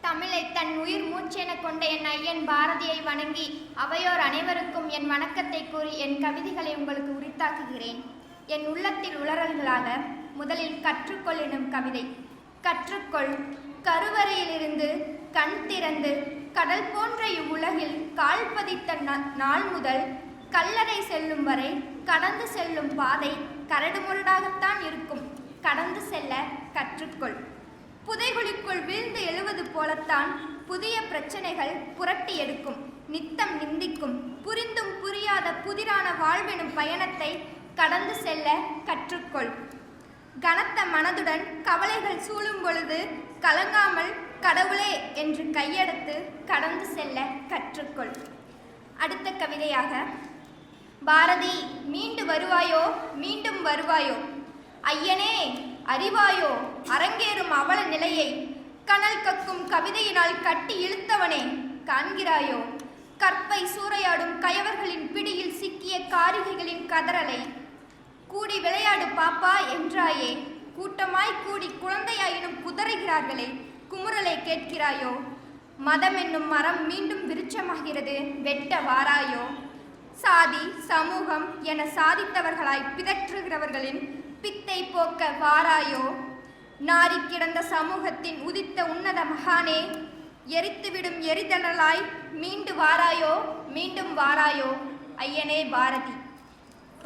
தமிழை தன் உயிர் மூச்சென கொண்ட என் ஐயன் பாரதியை வணங்கி அவையோர் அனைவருக்கும் என் வணக்கத்தை கூறி என் கவிதைகளை உங்களுக்கு உரித்தாக்குகிறேன். என் உள்ளத்தில் உளறல்களாக முதலில் கற்றுக்கொள் எனும் கவிதை. கற்றுக்கொள். கருவறையிலிருந்து கண் திறந்து கடல் போன்ற இவ்வுலகில் கால் பதித்த நாள் முதல் கல்லறை செல்லும் வரை கடந்து செல்லும் பாதை கரடுமுரடாகத்தான் இருக்கும். கடந்து செல்ல கற்றுக்கொள். புதைகுழிக்குள் வீழ்ந்து எழுவது போலத்தான் புதிய பிரச்சனைகள் புரட்டி எடுக்கும், நித்தம் நிந்திக்கும். புரிந்தும் புரியாத புதிரான வாழ்வெனும் பயணத்தை கடந்து செல்ல கற்றுக்கொள். கனத்த மனதுடன் கவலைகள் சூழும் பொழுது கலங்காமல் கடவுளே என்று கையெடுத்து கடந்து செல்ல கற்றுக்கொள். அடுத்த கவிதையாக, பாரதி மீண்டு வருவாயோ மீண்டும் வருவாயோ, ஐயனே அறிவாயோ அரங்கேறும் அவல நிலையை, கனல் கக்கும் கவிதையினால் கட்டி இழுத்தவனே காண்கிறாயோ, கற்பை சூறையாடும் கயவர்களின் பிடியில் சிக்கிய காரிகைகளின் கதறலை, கூடி விளையாடு பாப்பா என்றாயே, கூட்டமாய் கூடி குழந்தையாயினும் குதறுகிறார்களே குமுறலை கேட்கிறாயோ, மதம் என்னும் மரம் மீண்டும் விருட்சமாகிறது வெட்ட வாராயோ, சாதி சமூகம் என சாதித்தவர்களாய் பிதற்றுகிறவர்களின் பித்தை போக்க வாராயோ, நாரி கிடந்த சமூகத்தின் உதித்த உன்னத மகானே எரித்துவிடும் எரிதனலாய் மீண்டு வாராயோ மீண்டும் வாராயோ, ஐயனே பாரதி.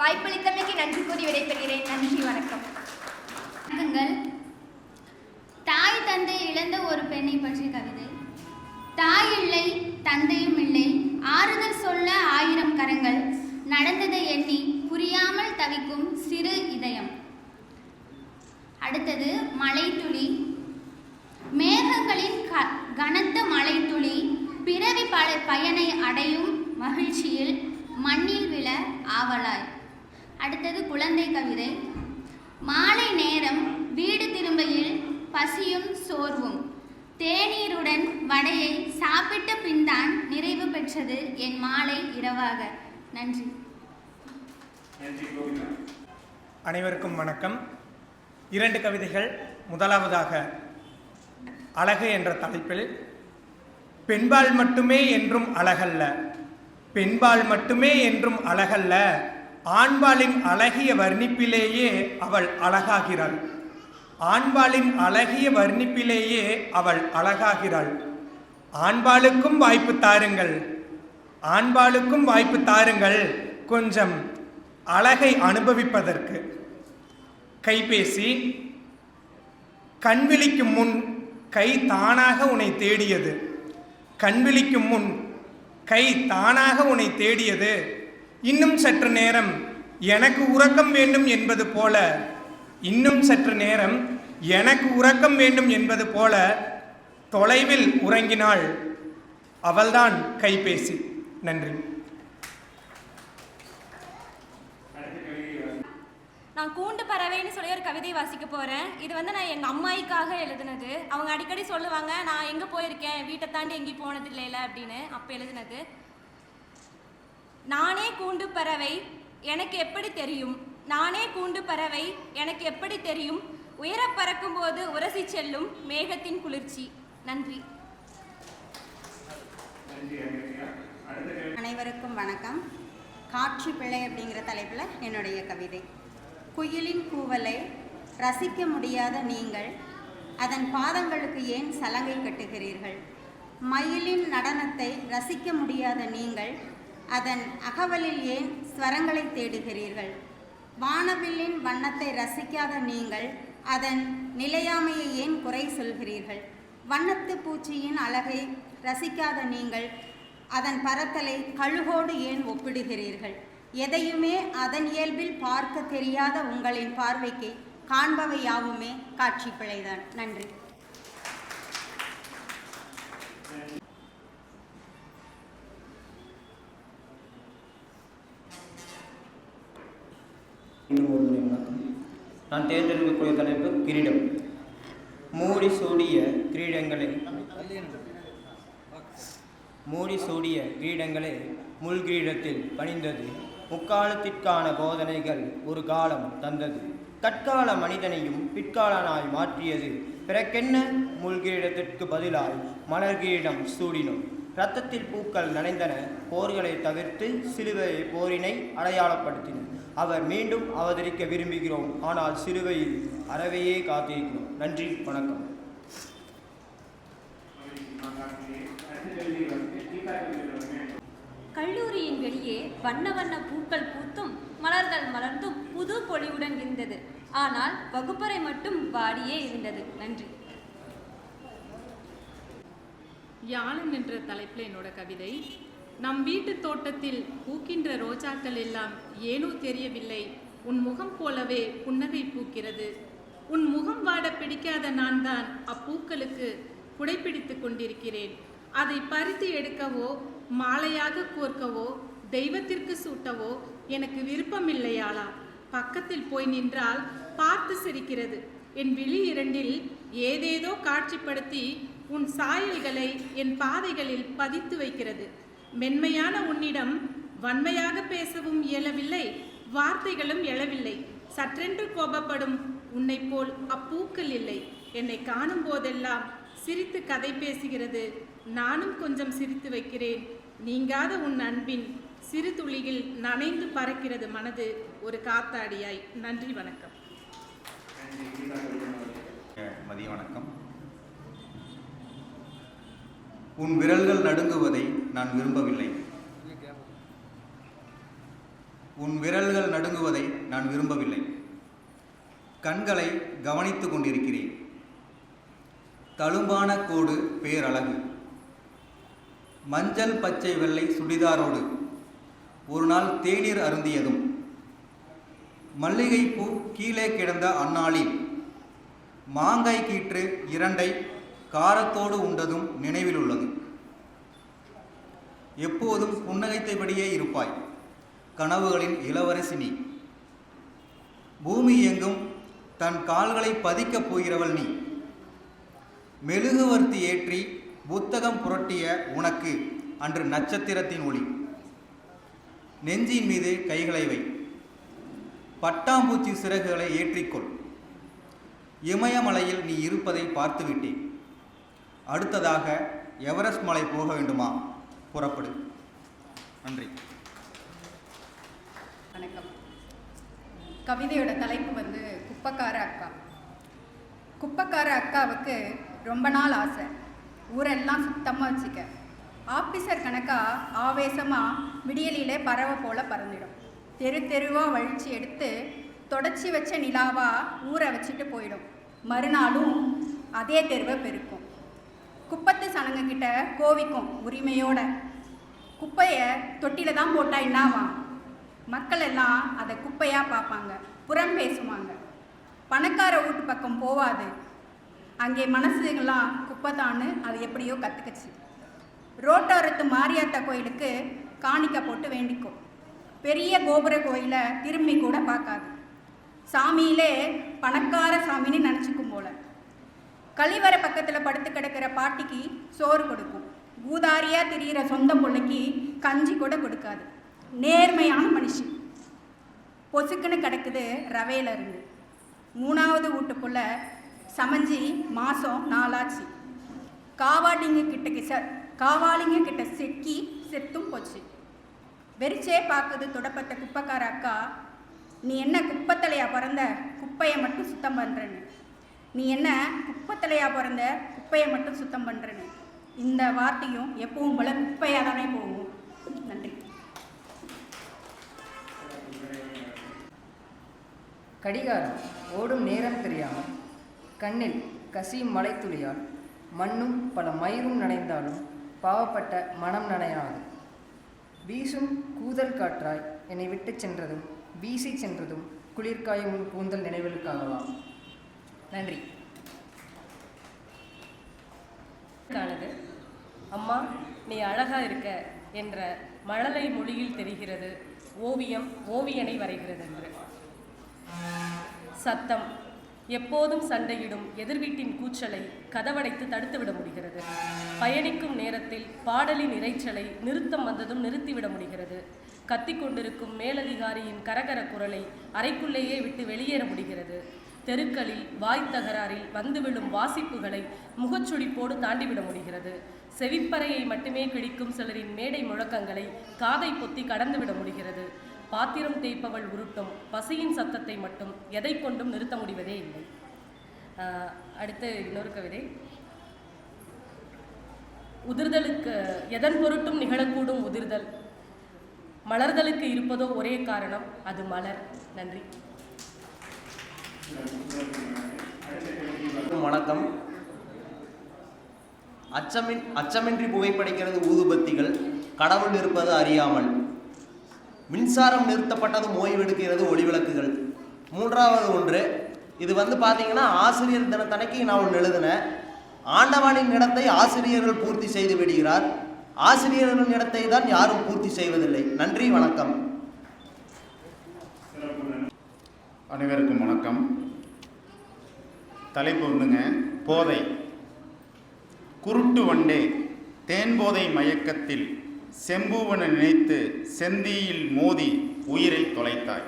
வாய்ப்பளித்தமைக்கு நன்றி கூறி விடைபெறுகிறேன். நன்றி, வணக்கம். வணக்கங்கள். தாய் தந்தை இழந்த ஒரு பெண்ணை பற்றிய கவிதை. தாய் இல்லை தந்தையும் இல்லை, ஆறுதல் சொல்ல ஆயிரம் கரங்கள், நடந்ததை எண்ணி புரியாமல் தவிக்கும் சிறு இதயம். அடுத்தது மலைத்துளி. மேகங்களின் கனத்த மலைத்துளி பிறவி பயனை அடையும் மகிழ்ச்சியில் மண்ணில் விழ ஆவலாய். அடுத்தது குழந்தை கவிதை. மாலை நேரம் வீடு திரும்பையில் பசியும் சோர்வும், தேநீருடன் வடையை சாப்பிட்ட பின்தான் நிறைவு பெற்றது என் மாலை இரவாக. நன்றி. அனைவருக்கும் வணக்கம். 2 கவிதைகள். முதலாவதாக அழகு என்ற தலைப்பில், பெண்பால் மட்டுமே என்றும் அழகல்ல, பெண்பால் மட்டுமே என்றும் அழகல்ல, ஆண்பாலின் அழகிய வர்ணிப்பிலேயே அவள் அழகாகிறாள், ஆண்பாலின் அழகிய வர்ணிப்பிலேயே அவள் அழகாகிறாள். ஆண்பாலுக்கும் வாய்ப்பு தாருங்கள், ஆண்பாலுக்கும் வாய்ப்பு தாருங்கள் கொஞ்சம் அழகை அனுபவிப்பதற்கு. கைபேசி. கண்விழிக்கும் முன் கை தானாக உன்னை தேடியது, கண்விழிக்கும் முன் கை தானாக உன்னை தேடியது. இன்னும் சற்று நேரம் எனக்கு உறக்கம் வேண்டும் என்பது போல, இன்னும் சற்று நேரம் எனக்கு உறக்கம் வேண்டும் என்பது போல தொலைவில் உறங்கினாள். அவள்தான் கைபேசி. நன்றி. நான் கூண்டு பறவைன்னு சொல்லி ஒரு கவிதை வாசிக்க போகிறேன். இது நான் எங்கள் அம்மாய்க்காக எழுதுனது. அவங்க அடிக்கடி சொல்லுவாங்க, நான் எங்கே போயிருக்கேன், வீட்டை தாண்டி எங்கேயும் போனது இல்லைல அப்படின்னு. அப்போ எழுதுனது. நானே கூண்டு பறவை எனக்கு எப்படி தெரியும், நானே கூண்டு பறவை எனக்கு எப்படி தெரியும், உயர பறக்கும்போது உரசி செல்லும் மேகத்தின் குளிர்ச்சி. நன்றி. அனைவருக்கும் வணக்கம். காட்சி பிழை அப்படிங்கிற தலைப்பில் என்னுடைய கவிதை. குயிலின் கூவலை ரசிக்க முடியாத நீங்கள் அதன் பாதங்களுக்கு ஏன் சலங்கை கட்டுகிறீர்கள், மயிலின் நடனத்தை ரசிக்க முடியாத நீங்கள் அதன் அகவலில் ஏன் ஸ்வரங்களை தேடுகிறீர்கள், வானவில்லின் வண்ணத்தை ரசிக்காத நீங்கள் அதன் நிலையாமையை ஏன் குறை சொல்கிறீர்கள், வண்ணத்து பூச்சியின் அழகை ரசிக்காத நீங்கள் அதன் பறத்தலை கழுகோடு ஏன் ஒப்பிடுகிறீர்கள், எதையுமே அதன் இயல்பில் பார்க்க தெரியாத உங்களின் பார்வைக்கு காண்பவை யாவுமே காட்சி பிழைதான். நன்றி. நான் தேர்ந்தெடுக்கக்கூடிய தலைப்பு கிரீடம். மூடி சூடிய கிரீடங்களே முள் கிரீடத்தில் பணிந்தது முக்காலத்திற்கான போதனைகள் ஒரு காலம் தந்தது. தற்கால மனிதனையும் பிற்காலனாய் மாற்றியது. பிறக்கென்ன முள்கிரீடத்திற்கு பதிலாய் மலர்கிரீடம் சூடினோம். இரத்தத்தில் பூக்கள் நனைந்தன. போர்களை தவிர்த்து சிலுவை போரினை அடையாளப்படுத்தின. அவர் மீண்டும் அவதரிக்க விரும்புகிறோம். ஆனால் சிலுவையில் அறவையே காத்திருக்கிறோம். நன்றி, வணக்கம். கல்லூரியின் வெளியே வண்ண வண்ண பூக்கள் பூத்தும் மலர்கள் மலர்ந்தும் புது பொலிவுடன் இருந்தது. ஆனால் வகுப்பறை மட்டும் வாடியே இருந்தது. நன்றி. யாழன் என்ற தலைப்பில் என்னோட கவிதை. நம் வீட்டு தோட்டத்தில் பூக்கின்ற ரோஜாக்கள் எல்லாம் ஏனோ தெரியவில்லை, உன் முகம் போலவே புன்னகை பூக்கிறது. உன் முகம் வாட பிடிக்காத நான் தான் அப்பூக்களுக்கு குடைப்பிடித்து கொண்டிருக்கிறேன். அதை பறித்து எடுக்கவோ மாலையாக கோர்க்கவோ தெய்வத்திற்கு சூட்டவோ எனக்கு விருப்பமில்லையாளா? பக்கத்தில் போய் நின்றால் பார்த்து சிரிக்கிறது. என் விழி இரண்டில் ஏதேதோ காட்சிப்படுத்தி உன் சாயல்களை என் பாதைகளில் பதித்து வைக்கிறது. மென்மையான உன்னிடம் வன்மையாக பேசவும் இயலவில்லை, வார்த்தைகளும் எழவில்லை. சற்றென்று கோபப்படும் உன்னை போல் அப்பூக்கள் இல்லை. என்னை காணும் போதெல்லாம் சிரித்து கதை பேசுகிறது. நானும் கொஞ்சம் சிரித்து வைக்கிறேன். நீங்காத உன் அன்பின் சிறு துளியில் நனைந்து பறக்கிறது மனது ஒரு காத்தாடியாய். நன்றி, வணக்கம். மதிய வணக்கம். உன் விரல்கள் நடுங்குவதை நான் விரும்பவில்லை. உன் விரல்கள் நடுங்குவதை நான் விரும்பவில்லை. கண்களை கவனித்துக் கொண்டிருக்கிறேன். தழும்பான கோடு பேரழகு. மஞ்சள் பச்சை வெள்ளை சுடிதாரோடு ஒரு நாள் தேநீர் அருந்தியதும், மல்லிகைப்பூ கீழே கிடந்த அந்நாளில் மாங்காய் கீற்று 2 காரத்தோடு உண்டதும் நினைவில் உள்ளது. எப்போதும் புன்னகைத்தபடியே இருப்பாய், கனவுகளின் இளவரசினி. பூமி எங்கும் தன் கால்களை பதிக்கப் போகிறவள் நீ. மெழுகுவர்த்தி ஏற்றி புத்தகம் புரட்டிய உனக்கு அன்று நட்சத்திரத்தின் ஒளி. நெஞ்சின் மீது கைகளை வை, பட்டாம்பூச்சி சிறகுகளை ஏற்றிக்கொள். இமயமலையில் நீ இருப்பதை பார்த்துவிட்டேன். அடுத்ததாக எவரெஸ்ட் மலை போக வேண்டுமா? புறப்படு. நன்றி. வணக்கம். கவிதையோட தலைப்பு குப்பக்கார அக்கா. குப்பக்கார அக்காவுக்கு ரொம்ப நாள் ஆசை, ஊரெல்லாம் சுத்தமாக வச்சுக்க. ஆஃபீஸர் கணக்காக ஆவேசமாக விடியலிலே பறவை போல் பறந்துடும். தெருவாக வழித்து எடுத்து தொடச்சி வச்ச நிலாவாக ஊற வச்சுட்டு போயிடும். மறுநாளும் அதே தெருவை பெருக்கும். குப்பத்து சனங்கக்கிட்ட கோவிக்கும் உரிமையோட. குப்பையை தொட்டியில் தான் போட்டால் என்னாவா? மக்கள் எல்லாம் அதை குப்பையாக பார்ப்பாங்க, புறம் பேசுவாங்க. பணக்கார வீட்டு பக்கம் போவாது. அங்கே மனசுகள்லாம் குப்பை தான்னு அது எப்படியோ கற்றுக்குச்சு. ரோட்டோரத்து மாரியாத்தா கோயிலுக்கு காணிக்க போட்டு வேண்டிக்கும். பெரிய கோபுர கோயிலை திரும்பி கூட பார்க்காது. சாமியிலே பணக்கார சாமின்னு நினச்சிக்கும் போல. கழிவறை பக்கத்தில் படுத்து கிடக்கிற பாட்டிக்கு சோறு கொடுக்கும். பூதாரியாக திரிகிற சொந்த பிள்ளைக்கு கஞ்சி கூட கொடுக்காது. நேர்மையான மனுஷி. பொசுக்குன்னு கிடக்குது ரவையில இருந்து. 3வது வீட்டுக்குள்ள சமைஞ்சி மாதம் 4 ஆச்சு. காவாலிங்க கிட்ட செக்கி செத்தும் போச்சு. வெறிச்சே பார்க்குது தொடப்பட்ட குப்பைக்கார அக்கா. நீ என்ன குப்பத்தலையா பிறந்த, குப்பையை மட்டும் சுத்தம் பண்ணுறேன்னு. நீ என்ன குப்பத்தலையா பிறந்த, குப்பையை மட்டும் சுத்தம் பண்ணுறேன்னு. இந்த வார்த்தையும் எப்பவும் போல குப்பையாக தானே போகும். நன்றி. கடிகாரம் ஓடும் நேரம் தெரியாமல், கண்ணில் கசியும் மலைத்துளியால், மண்ணும் பல மயிரும் நனைந்தாலும் பாவப்பட்ட மனம் நனையாது. வீசும் கூதல் காற்றாய் என்னை விட்டு சென்றதும் வீசி சென்றதும் குளிர்காயும் உன் கூந்தல் நினைவுகளுக்காகவா? நன்றி. அம்மா நீ அழகா இருக்க என்ற மழலை மொழியில் தெரிகிறது ஓவியம் ஓவியனை வரைகிறது என்று. சத்தம் எப்போதும் சண்டையிடும் எதிர்வீட்டின் கூச்சலை கதவடைத்து தடுத்துவிட முடிகிறது. பயணிக்கும் நேரத்தில் பாடலின் இறைச்சலை நிறுத்தம் வந்ததும் நிறுத்திவிட முடிகிறது. கத்திக்கொண்டிருக்கும் மேலதிகாரியின் கரகர குரலை அறைக்குள்ளேயே விட்டு வெளியேற முடிகிறது. தெருக்களில் வாய் தகராறில் வந்து விழும் வாசிப்புகளை முகச்சுழிப்போடு தாண்டிவிட முடிகிறது. செவிப்பறையை மட்டுமே கிழிக்கும் சிலரின் மேடை முழக்கங்களை காதை பொத்தி கடந்துவிட முடிகிறது. பாத்திரம் தேய்ப்பவள் உருட்டும் பசியின் சத்தத்தை மட்டும் எதை கொண்டும் நிறுத்த முடிவதே இல்லை. அடுத்து இன்னொரு கவிதை. உதிர்தலுக்கு எதன் பொருட்டும் நிகழக்கூடும் உதிர்தல், மலர்களுக்கு இருப்பதோ ஒரே காரணம், அது மலர். நன்றி. வணக்கம். அச்சமின்றி புகைப்படைக்கிறது ஊதுபத்திகள், கடவுள் இருப்பது அறியாமல். மின்சாரம் நிறுத்தப்பட்டதும் ஓய்வெடுக்கிறது ஒளிவிளக்குகள். மூன்றாவது ஒன்று, இது பார்த்தீங்கன்னா ஆசிரியர் தினத்தன்னைக்கு நான் ஒன்று எழுதினேன். ஆண்டவனின் இடத்தை ஆசிரியர்கள் பூர்த்தி செய்து விடுகிறார், ஆசிரியர்களின் இடத்தை தான் யாரும் பூர்த்தி செய்வதில்லை. நன்றி, வணக்கம். அனைவருக்கும் வணக்கம். தலைப்பு போதை. குருட்டு வண்டே தேன்போதை மயக்கத்தில் செம்பூவன நினைத்து செந்தியில் மோதி உயிரை தொலைத்தாய்.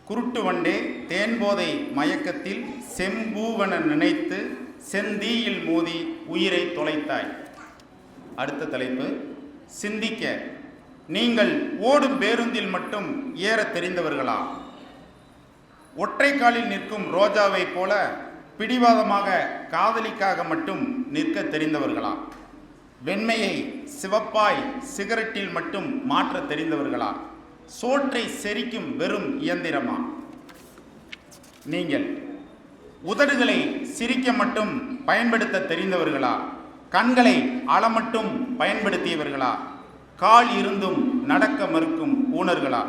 குருட்டு வண்டே தேன்போதை மயக்கத்தில் செம்பூவன நினைத்து செந்தீயில் மோதி உயிரை தொலைத்தாய். அடுத்த தலைப்பு சிந்திக்க. நீங்கள் ஓடும் பேருந்தில் மட்டும் ஏற தெரிந்தவர்களா? ஒற்றை காலில் நிற்கும் ரோஜாவை போல பிடிவாதமாக காதலிக்காக மட்டும் நிற்க தெரிந்தவர்களா? வெண்மையை சிவப்பாய் சிகரெட்டில் மட்டும் மாற்ற தெரிந்தவர்களா? சோற்றை செரிக்கும் வெறும் இயந்திரமா நீங்கள்? உதடுகளை சிரிக்க மட்டும் பயன்படுத்த தெரிந்தவர்களா? கண்களை அளமட்டும் பயன்படுத்தியவர்களா? கால் இருந்தும் நடக்க மறுக்கும் ஊனர்களா?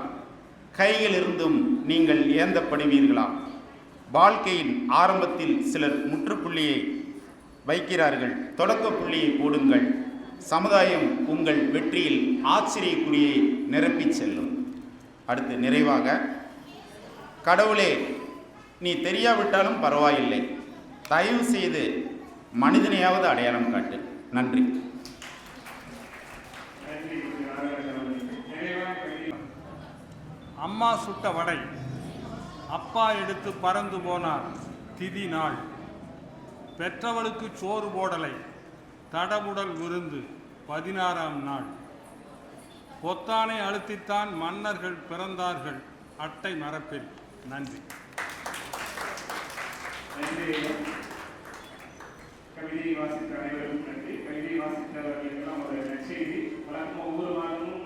கைகள் இருந்தும் நீங்கள் ஏந்தப்படுவீர்களா? வாழ்க்கையின் ஆரம்பத்தில் சிலர் முற்றுப்புள்ளியை வைக்கிறார்கள், தொடக்க புள்ளியை போடுங்கள். சமுதாயம் உங்கள் வெற்றியில் ஆச்சரியக்குறியை நிரப்பிச் செல்லும். அடுத்து நிறைவாக, கடவுளே நீ தெரியாவிட்டாலும் பரவாயில்லை, தயவு செய்து மனிதனையாவது அடையாளம் காட்டு. நன்றி. அம்மா சுட்ட வடை, அப்பா எடுத்து பறந்து போனார் திதி நாள். பெற்றவளுக்கு சோறு போடலை, தடபுடல் விருந்து 16ஆம் நாள். பொத்தானை அழுத்தித்தான் மன்னர்கள் பிறந்தார்கள் அட்டை மரப்பில். நன்றி. கவிதையை வாசித்த அனைவருக்கும் நன்றி. கவிதையை வாசித்தவர்களுக்கெல்லாம் ஒரு நற்செய்தி. வழக்கமாக ஒவ்வொரு மாதமும்